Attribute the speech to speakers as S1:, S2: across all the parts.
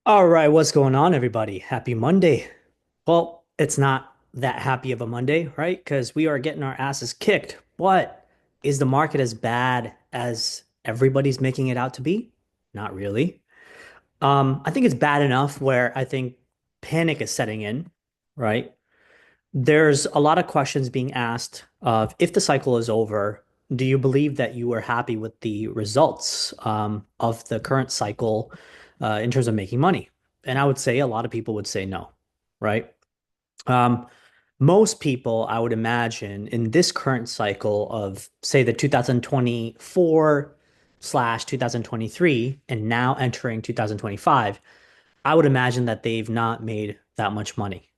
S1: All right, what's going on, everybody? Happy Monday. Well, it's not that happy of a Monday, right? Because we are getting our asses kicked. But is the market as bad as everybody's making it out to be? Not really. I think it's bad enough where I think panic is setting in, right? There's a lot of questions being asked of if the cycle is over, do you believe that you were happy with the results of the current cycle in terms of making money? And I would say a lot of people would say no, right? Um, Most people, I would imagine, in this current cycle of, say, the 2024 slash 2023, and now entering 2025, I would imagine that they've not made that much money.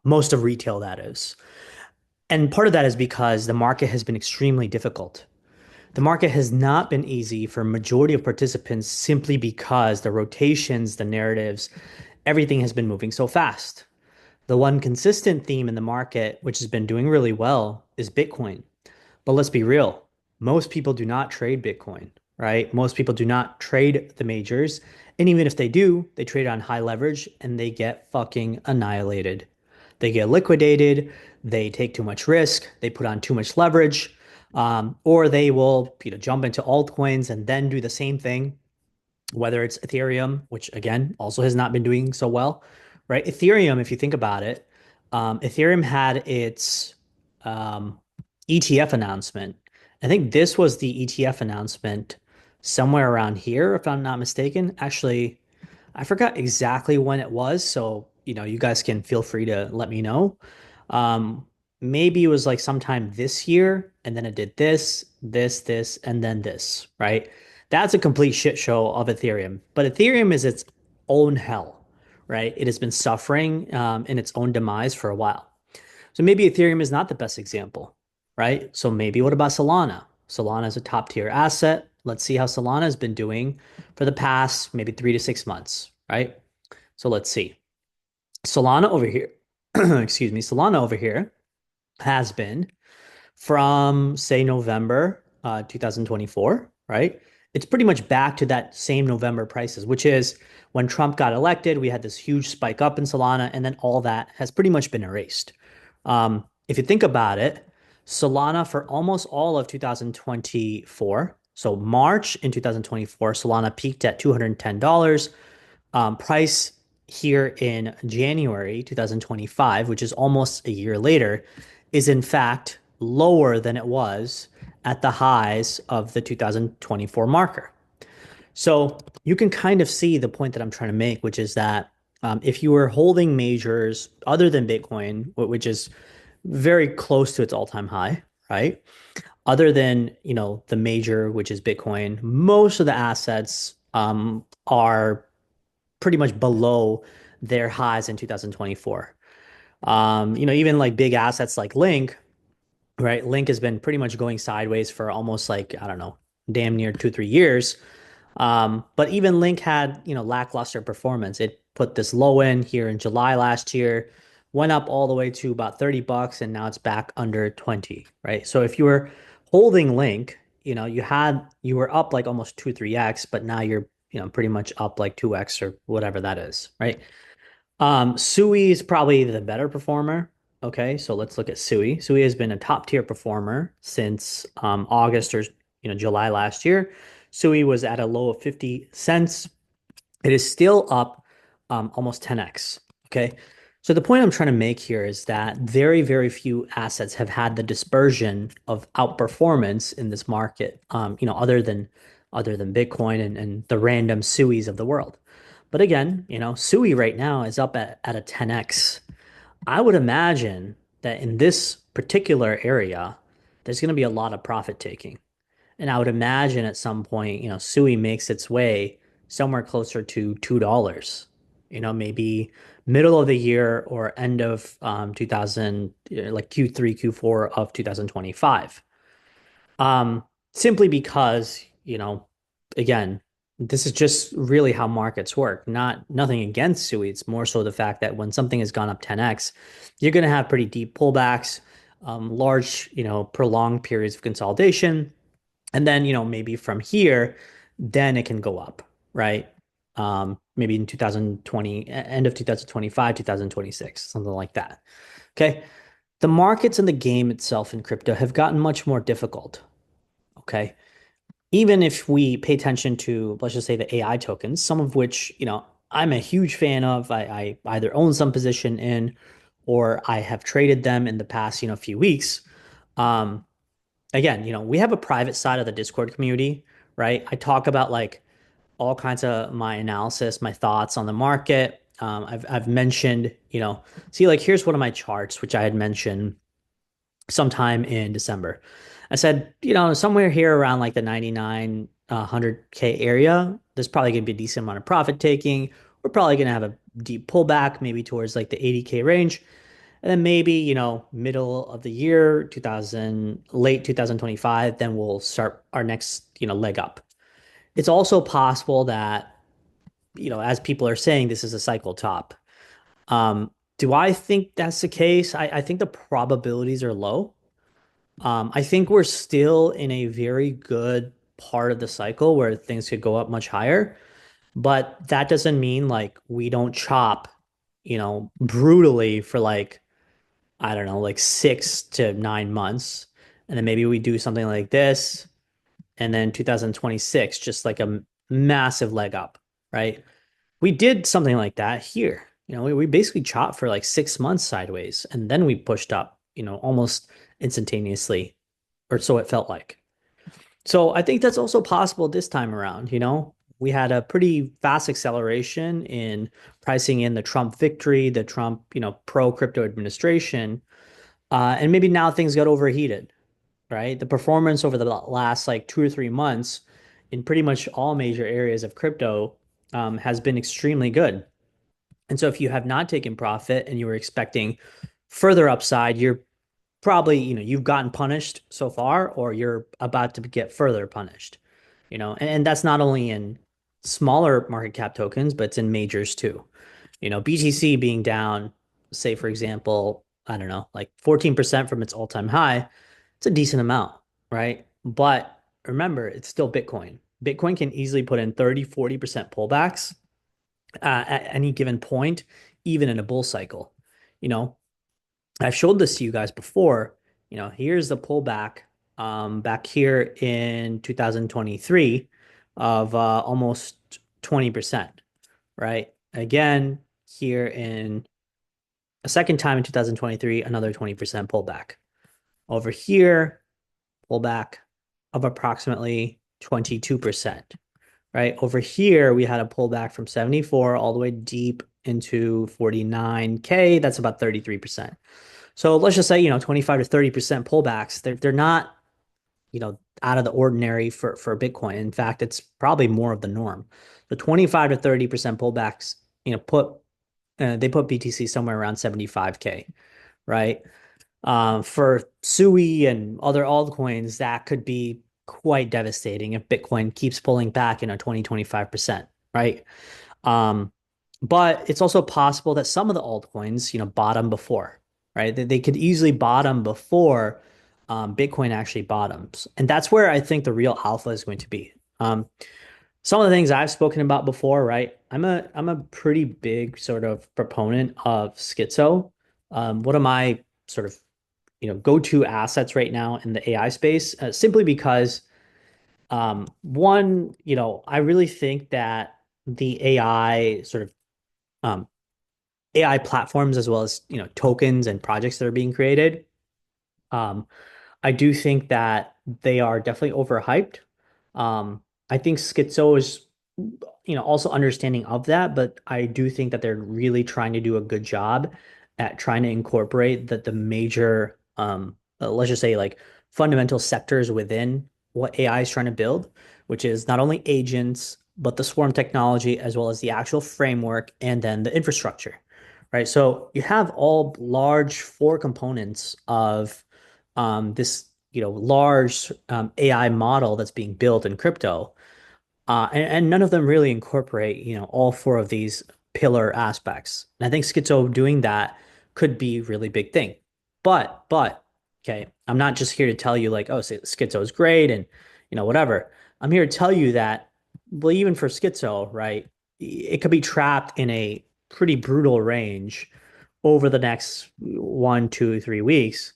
S1: Most of retail, that is. And part of that is because the market has been extremely difficult. The market has not been easy for a majority of participants simply because the rotations, the narratives, everything has been moving so fast. The one consistent theme in the market, which has been doing really well, is Bitcoin. But let's be real, most people do not trade Bitcoin, right? Most people do not trade the majors. And even if they do, they trade on high leverage and they get fucking annihilated. They get liquidated, they take too much risk, they put on too much leverage, or they will, jump into altcoins and then do the same thing, whether it's Ethereum, which again also has not been doing so well, right? Ethereum, if you think about it, Ethereum had its um, ETF announcement. I think this was the ETF announcement somewhere around here, if I'm not mistaken. Actually, I forgot exactly when it was, so you guys can feel free to let me know. Um, Maybe it was like sometime this year, and then it did this, and then this, right? That's a complete shit show of Ethereum. But Ethereum is its own hell, right? It has been suffering in its own demise for a while. So maybe Ethereum is not the best example, right? So maybe what about Solana? Solana is a top tier asset. Let's see how Solana has been doing for the past maybe 3 to 6 months, right? So let's see. Solana over here, excuse me, Solana over here has been from say November 2024, right? It's pretty much back to that same November prices, which is when Trump got elected, we had this huge spike up in Solana, and then all that has pretty much been erased. If you think about it, Solana for almost all of 2024, so March in 2024, Solana peaked at $210. Price here in January 2025, which is almost a year later, is in fact lower than it was at the highs of the 2024 marker. So you can kind of see the point that I'm trying to make, which is that if you were holding majors other than Bitcoin, which is very close to its all-time high, right? Other than, the major, which is Bitcoin, most of the assets are pretty much below their highs in 2024. Even like big assets like Link, right? Link has been pretty much going sideways for almost like, I don't know, damn near 2, 3 years. But even Link had, lackluster performance. It put this low in here in July last year, went up all the way to about $30, and now it's back under 20, right? So if you were holding Link, you were up like almost 2, 3x, but now you're, pretty much up like 2x or whatever that is, right? Sui is probably the better performer. Okay, so let's look at Sui. Sui has been a top tier performer since August or July last year. Sui was at a low of 50 cents. It is still up almost 10x. Okay, so the point I'm trying to make here is that very, very few assets have had the dispersion of outperformance in this market. Other than Bitcoin and the random Suis of the world. But again, Sui right now is up at a 10x. I would imagine that in this particular area, there's going to be a lot of profit taking. And I would imagine at some point, Sui makes its way somewhere closer to $2. Maybe middle of the year or end of 2000, like Q3, Q4 of 2025. Simply because, again, this is just really how markets work. Nothing against Sui. It's more so the fact that when something has gone up 10x, you're going to have pretty deep pullbacks, large, prolonged periods of consolidation. And then, maybe from here, then it can go up, right? maybe in 2020, end of 2025, 2026, something like that. Okay. The markets and the game itself in crypto have gotten much more difficult. Okay. Even if we pay attention to, let's just say the AI tokens, some of which, I'm a huge fan of, I either own some position in or I have traded them in the past, few weeks. Um, Again, we have a private side of the Discord community, right? I talk about like all kinds of my analysis, my thoughts on the market. I've mentioned, see, like here's one of my charts, which I had mentioned sometime in December. I said, somewhere here around like the 99, 100K area, there's probably going to be a decent amount of profit taking. We're probably going to have a deep pullback, maybe towards like the 80K range. And then maybe, middle of the year, 2000, late 2025, then we'll start our next, leg up. It's also possible that, as people are saying, this is a cycle top. Do I think that's the case? I think the probabilities are low. I think we're still in a very good part of the cycle where things could go up much higher, but that doesn't mean like we don't chop, brutally for like, I don't know, like 6 to 9 months. And then maybe we do something like this. And then 2026, just like a massive leg up, right? We did something like that here. We basically chopped for like 6 months sideways and then we pushed up, almost instantaneously, or so it felt like. So I think that's also possible this time around. We had a pretty fast acceleration in pricing in the Trump victory, the Trump, pro crypto administration. And maybe now things got overheated, right? The performance over the last like 2 or 3 months in pretty much all major areas of crypto has been extremely good. And so if you have not taken profit and you were expecting further upside, you're probably, you've gotten punished so far, or you're about to get further punished, and that's not only in smaller market cap tokens, but it's in majors too. BTC being down, say, for example, I don't know, like 14% from its all-time high, it's a decent amount, right? But remember, it's still Bitcoin. Bitcoin can easily put in 30, 40% pullbacks at any given point, even in a bull cycle. You know, I've showed this to you guys before. Here's the pullback back here in 2023 of almost 20%, right? Again, here in a second time in 2023, another 20% pullback. Over here, pullback of approximately 22%, right? Over here, we had a pullback from 74 all the way deep into 49K. That's about 33%. So let's just say, 25 to 30% pullbacks. They're not, out of the ordinary for Bitcoin. In fact, it's probably more of the norm. The 25 to 30% pullbacks, they put BTC somewhere around 75K, right? For Sui and other altcoins, that could be quite devastating if Bitcoin keeps pulling back, 20, 25%, right? Um, but it's also possible that some of the altcoins, bottom before, right? They could easily bottom before Bitcoin actually bottoms. And that's where I think the real alpha is going to be. Some of the things I've spoken about before, right? I'm a pretty big sort of proponent of Schizo. One of my sort of go-to assets right now in the AI space, simply because one, I really think that the AI sort of AI platforms as well as tokens and projects that are being created. Um, I do think that they are definitely overhyped. I think Schizo is, also understanding of that, but I do think that they're really trying to do a good job at trying to incorporate the major, let's just say like fundamental sectors within what AI is trying to build, which is not only agents, but the swarm technology as well as the actual framework and then the infrastructure, right? So you have all large four components of this large AI model that's being built in crypto, and none of them really incorporate all four of these pillar aspects. And I think Schizo doing that could be a really big thing. But okay, I'm not just here to tell you like, oh, Schizo is great and whatever. I'm here to tell you that, well, even for Schizo, right? it could be trapped in a pretty brutal range over the next 1, 2, 3 weeks,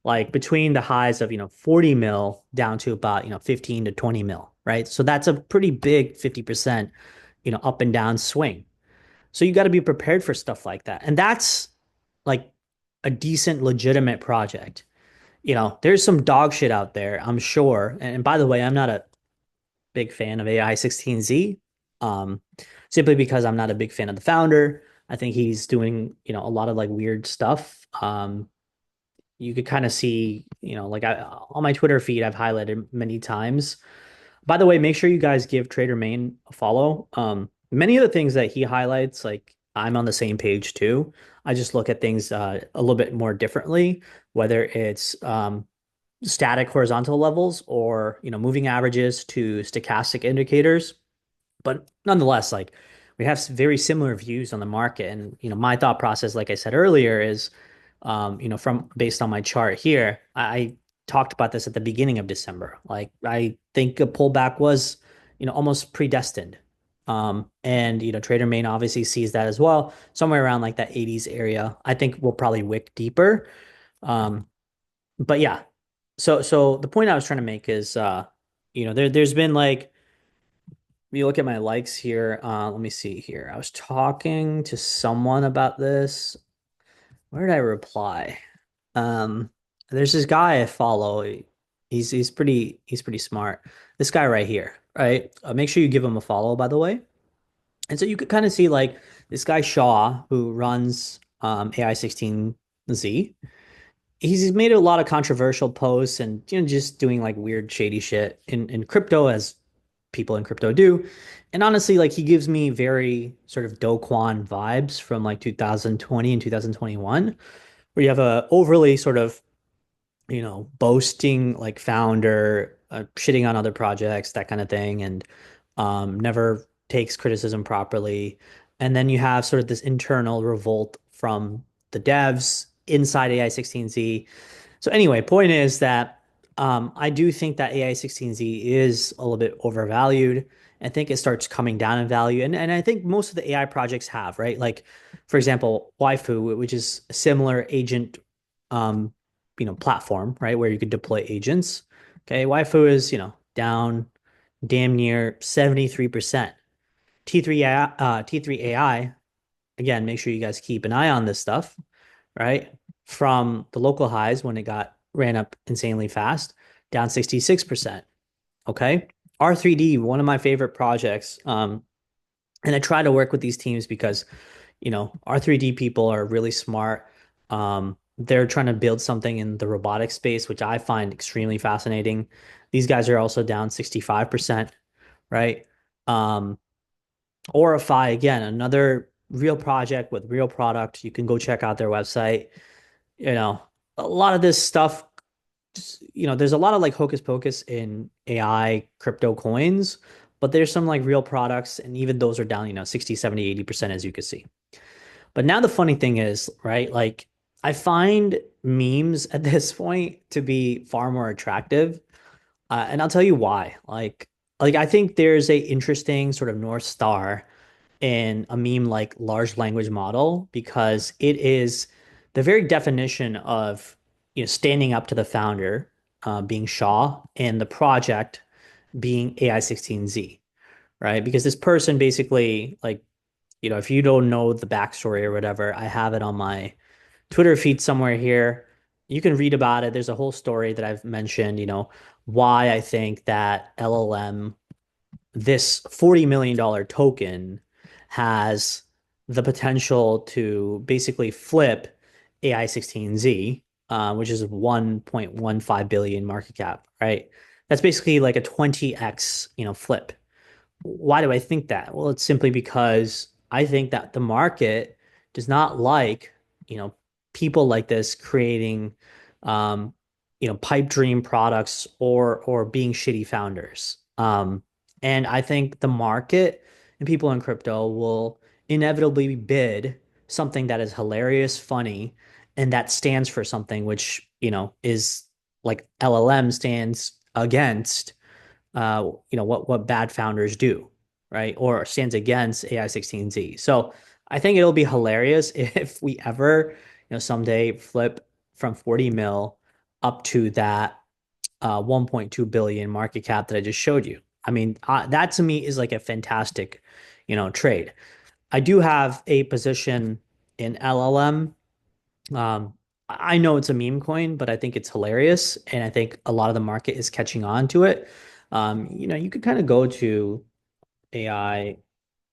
S1: like between the highs of, 40 mil down to about, 15 to 20 mil, right? So that's a pretty big 50%, up and down swing. So you got to be prepared for stuff like that. And that's like a decent, legitimate project. There's some dog shit out there, I'm sure. And by the way, I'm not a big fan of AI 16Z, um, simply because I'm not a big fan of the founder. I think he's doing, a lot of like weird stuff. You could kind of see, like on my Twitter feed, I've highlighted many times. By the way, make sure you guys give Trader Main a follow. Many of the things that he highlights, like I'm on the same page too. I just look at things a little bit more differently, whether it's static horizontal levels or moving averages to stochastic indicators. But nonetheless, like we have very similar views on the market. And my thought process, like I said earlier, is from based on my chart here, I talked about this at the beginning of December. Like I think a pullback was almost predestined. And Trader Main obviously sees that as well, somewhere around like that 80s area. I think we'll probably wick deeper. Um, but yeah, so the point I was trying to make is there's been like, you look at my likes here, let me see here. I was talking to someone about this. Where did I reply? Um, there's this guy I follow. He's pretty smart. This guy right here, right? Make sure you give him a follow, by the way. And so you could kind of see like this guy Shaw, who runs AI 16Z. He's made a lot of controversial posts and just doing like weird shady shit in crypto, as people in crypto do. And honestly, like he gives me very sort of Do Kwon vibes from like 2020 and 2021, where you have a overly sort of boasting like founder, shitting on other projects, that kind of thing, and never takes criticism properly. And then you have sort of this internal revolt from the devs inside AI 16Z. So anyway, point is that I do think that AI 16Z is a little bit overvalued. I think it starts coming down in value, and I think most of the AI projects have, right? Like, for example, Waifu, which is a similar agent, um, platform, right, where you could deploy agents. Okay, Waifu is down damn near 73%. T3 AI, again, make sure you guys keep an eye on this stuff, right? From the local highs when it got ran up insanely fast, down 66%. Okay. R3D, one of my favorite projects. And I try to work with these teams because, R3D people are really smart. They're trying to build something in the robotic space, which I find extremely fascinating. These guys are also down 65%, right? Um, Orify, again, another real project with real product. You can go check out their website. You know, a lot of this stuff, there's a lot of like hocus pocus in AI crypto coins, but there's some like real products, and even those are down, 60, 70, 80%, as you can see. But now the funny thing is, right, like I find memes at this point to be far more attractive. And I'll tell you why. Like I think there's a interesting sort of North Star in a meme like large language model, because it is the very definition of standing up to the founder, being Shaw, and the project being AI 16Z, right? Because this person basically, like, if you don't know the backstory or whatever, I have it on my Twitter feed somewhere here. You can read about it. There's a whole story that I've mentioned, why I think that LLM, this $40 million token, has the potential to basically flip AI 16Z, which is 1.15 billion market cap, right? That's basically like a 20x, flip. Why do I think that? Well, it's simply because I think that the market does not like, you know, people like this creating, um, pipe dream products or being shitty founders. And I think the market and people in crypto will inevitably bid something that is hilarious, funny, and that stands for something which, is like LLM stands against what bad founders do. right? Or stands against AI16Z. So I think it'll be hilarious if we ever, someday flip from 40 mil up to that 1.2 billion market cap that I just showed you. I mean, that to me is like a fantastic, trade. I do have a position in LLM. Um, I know it's a meme coin, but I think it's hilarious, and I think a lot of the market is catching on to it. You could kind of go to AI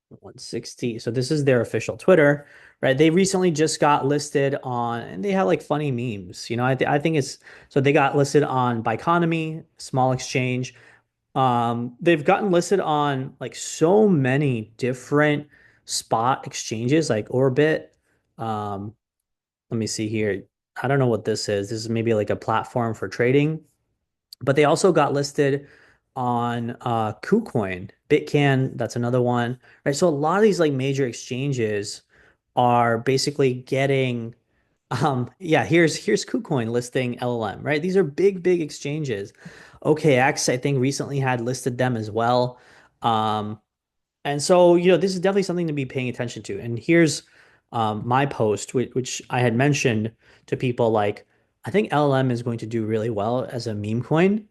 S1: 160. So this is their official Twitter, right? They recently just got listed on, and they have like funny memes. I think it's so they got listed on Biconomy, small exchange. They've gotten listed on like so many different spot exchanges, like Orbit. Um, Let me see here. I don't know what this is. This is maybe like a platform for trading, but they also got listed on KuCoin, Bitcan, that's another one, right? So a lot of these like major exchanges are basically getting yeah, here's KuCoin listing LLM, right? These are big exchanges. OKX, I think recently had listed them as well. Um, and so, this is definitely something to be paying attention to. And here's my post, which I had mentioned to people like, I think LLM is going to do really well as a meme coin.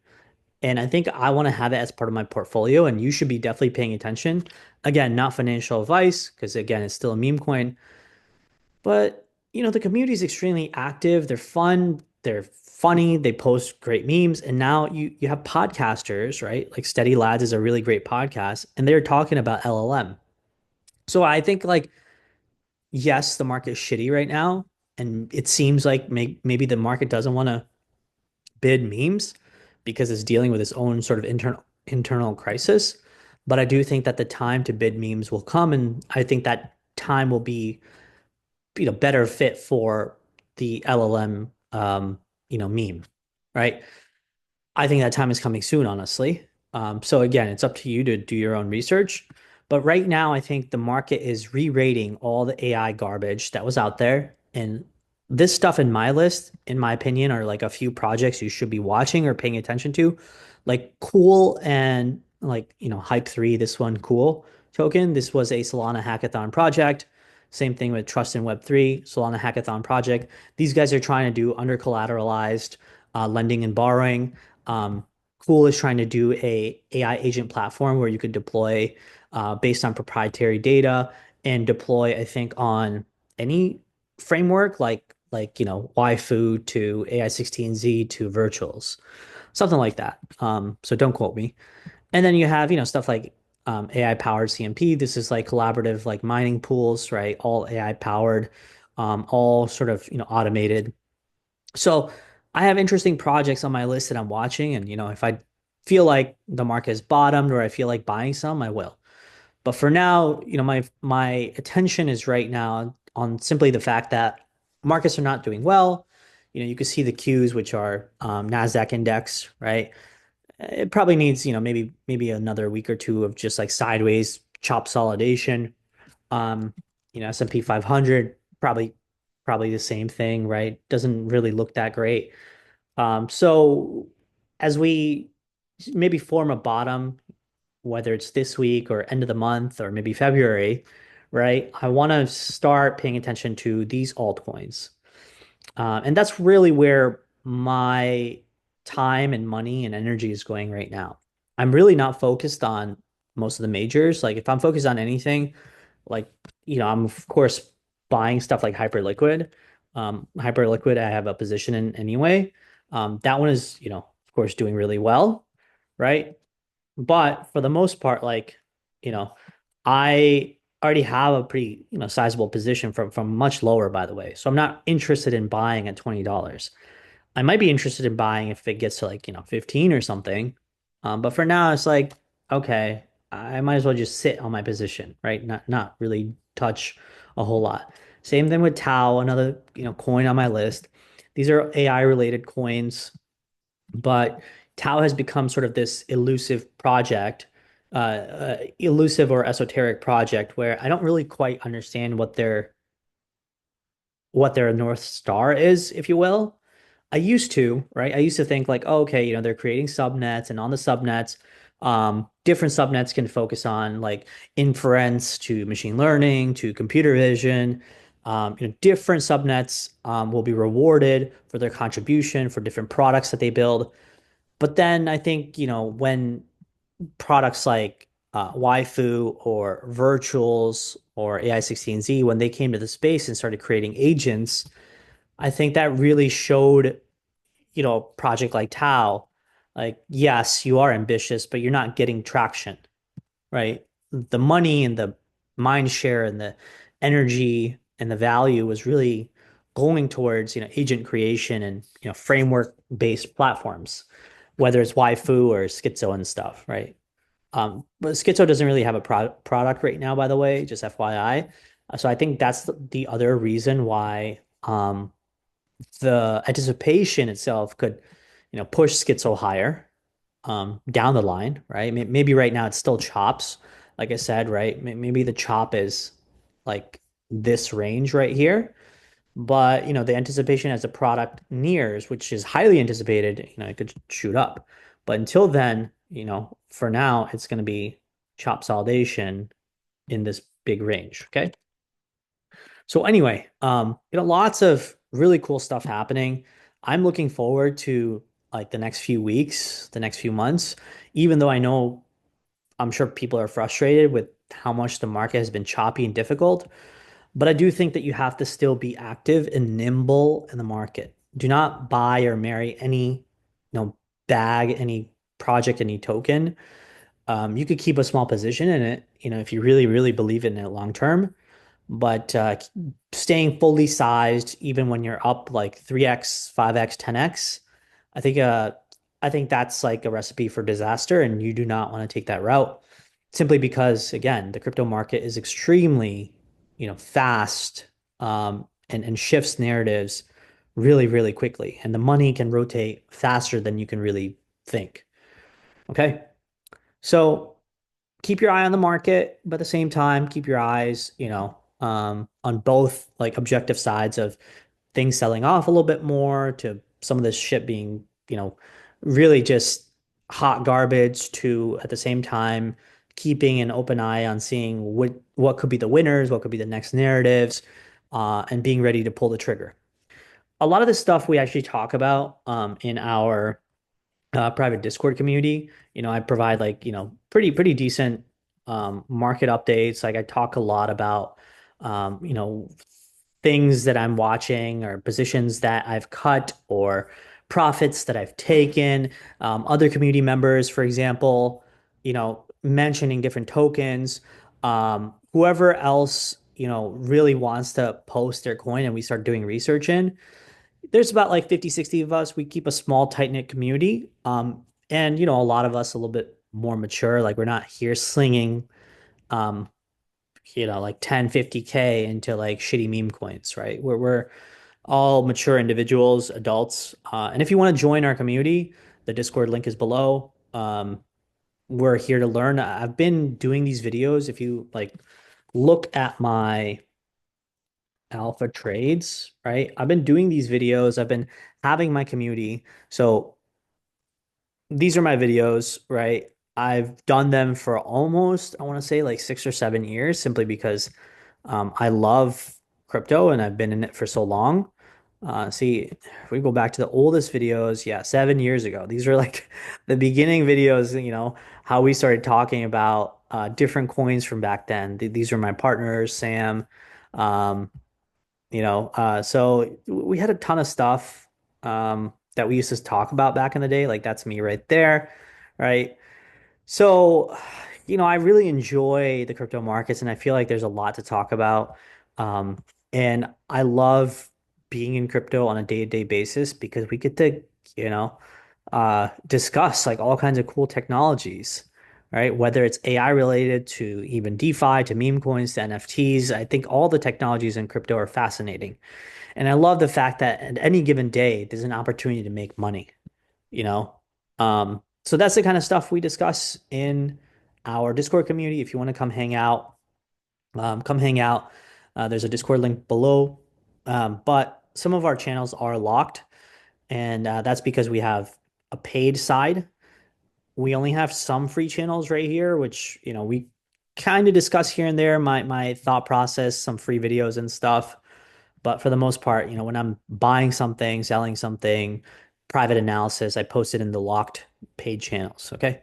S1: And I think I want to have it as part of my portfolio. And you should be definitely paying attention. Again, not financial advice, because again, it's still a meme coin. But, the community is extremely active. They're fun. They're funny. They post great memes. And now you have podcasters, right? Like Steady Lads is a really great podcast, and they're talking about LLM. So I think like yes, the market is shitty right now, and it seems like maybe the market doesn't want to bid memes because it's dealing with its own sort of internal crisis. But I do think that the time to bid memes will come, and I think that time will be better fit for the LLM meme, right? I think that time is coming soon, honestly. So again, it's up to you to do your own research. But right now, I think the market is re-rating all the AI garbage that was out there. And this stuff in my list, in my opinion, are like a few projects you should be watching or paying attention to. Like Cool and like, Hype 3, this one, Cool token. This was a Solana hackathon project. Same thing with Trust in Web3, Solana hackathon project. These guys are trying to do under collateralized lending and borrowing. Um, Cool is trying to do a AI agent platform where you could deploy based on proprietary data and deploy, I think, on any framework like YFU to AI16Z to virtuals, something like that. So don't quote me. And then you have, stuff like AI powered CMP. This is like collaborative like mining pools, right? All AI powered, all sort of, automated. So I have interesting projects on my list that I'm watching, and if I feel like the market has bottomed or I feel like buying some, I will. But for now, my attention is right now on simply the fact that markets are not doing well. You can see the Qs, which are Nasdaq index, right? It probably needs, maybe another week or two of just like sideways chop solidation. Um, S&P 500 probably the same thing, right? Doesn't really look that great. So as we maybe form a bottom, whether it's this week or end of the month or maybe February, right? I want to start paying attention to these altcoins. And that's really where my time and money and energy is going right now. I'm really not focused on most of the majors. Like if I'm focused on anything, like, I'm of course buying stuff like Hyperliquid. Hyperliquid, I have a position in anyway. That one is, of course, doing really well, right? But for the most part, like, you know, I already have a pretty, sizable position from much lower, by the way. So I'm not interested in buying at $20. I might be interested in buying if it gets to like, 15 or something. But for now, it's like, okay, I might as well just sit on my position, right? Not really touch a whole lot. Same thing with Tau, another, coin on my list. These are AI related coins, but Tau has become sort of this elusive project, elusive or esoteric project where I don't really quite understand what their North Star is, if you will. I used to, right? I used to think like, oh, okay, they're creating subnets, and on the subnets, Different subnets can focus on like inference to machine learning to computer vision. Different subnets will be rewarded for their contribution for different products that they build. But then I think, when products like Waifu or Virtuals or AI16Z, when they came to the space and started creating agents, I think that really showed, project like Tau, like, yes, you are ambitious, but you're not getting traction, right? The money and the mind share and the energy and the value was really going towards, agent creation and, framework-based platforms, whether it's Waifu or Schizo and stuff, right? But Schizo doesn't really have a product right now, by the way, just FYI. So I think that's the other reason why the anticipation itself could, push Schizo higher down the line, right? Maybe right now it's still chops, like I said, right? Maybe the chop is like this range right here. But, the anticipation as the product nears, which is highly anticipated, it could shoot up. But until then, for now, it's going to be chop solidation in this big range. Okay. So anyway, lots of really cool stuff happening. I'm looking forward to like the next few weeks, the next few months, even though I know I'm sure people are frustrated with how much the market has been choppy and difficult. But I do think that you have to still be active and nimble in the market. Do not buy or marry any, bag, any project, any token. You could keep a small position in it, if you really, really believe in it long term. But staying fully sized, even when you're up like 3x, 5x, 10x, I think uh I think that's like a recipe for disaster, and you do not want to take that route simply because again, the crypto market is extremely, fast and shifts narratives really, really quickly. And the money can rotate faster than you can really think. Okay. So keep your eye on the market, but at the same time, keep your eyes, on both like objective sides of things selling off a little bit more to some of this shit being, really just hot garbage to at the same time keeping an open eye on seeing what could be the winners, what could be the next narratives, and being ready to pull the trigger. A lot of this stuff we actually talk about in our private Discord community. I provide like, pretty decent market updates. Like I talk a lot about things that I'm watching or positions that I've cut or profits that I've taken. Other community members, for example, mentioning different tokens. Whoever else, really wants to post their coin and we start doing research in, there's about like 50, 60 of us. We keep a small, tight-knit community. And a lot of us a little bit more mature. Like we're not here slinging um, like 10, 50K into like shitty meme coins, right? We're all mature individuals, adults. And if you want to join our community, the Discord link is below. We're here to learn. I've been doing these videos. If you like look at my Alpha Trades, right? I've been doing these videos. I've been having my community. So these are my videos, right? I've done them for almost, I want to say like 6 or 7 years, simply because I love crypto and I've been in it for so long. See, if we go back to the oldest videos, yeah, 7 years ago, these are like the beginning videos, how we started talking about different coins from back then. These are my partners, Sam. Um, so we had a ton of stuff that we used to talk about back in the day. Like that's me right there, right? So, I really enjoy the crypto markets and I feel like there's a lot to talk about. Um, and I love being in crypto on a day-to-day basis because we get to, discuss like all kinds of cool technologies, right? Whether it's AI related to even DeFi to meme coins to NFTs, I think all the technologies in crypto are fascinating. And I love the fact that at any given day, there's an opportunity to make money, you know? So that's the kind of stuff we discuss in our Discord community. If you want to come hang out, come hang out. There's a Discord link below. But some of our channels are locked, and that's because we have a paid side we only have some free channels right here, which, we kind of discuss here and there my thought process, some free videos and stuff. But for the most part, when I'm buying something, selling something, private analysis, I post it in the locked paid channels. Okay.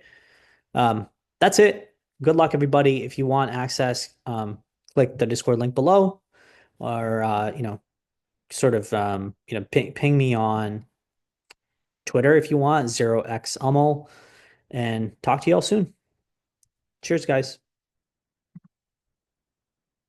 S1: Um, that's it. Good luck, everybody. If you want access, click the Discord link below, or sort of ping me on Twitter if you want, 0xUML, and talk to y'all soon. Cheers, guys.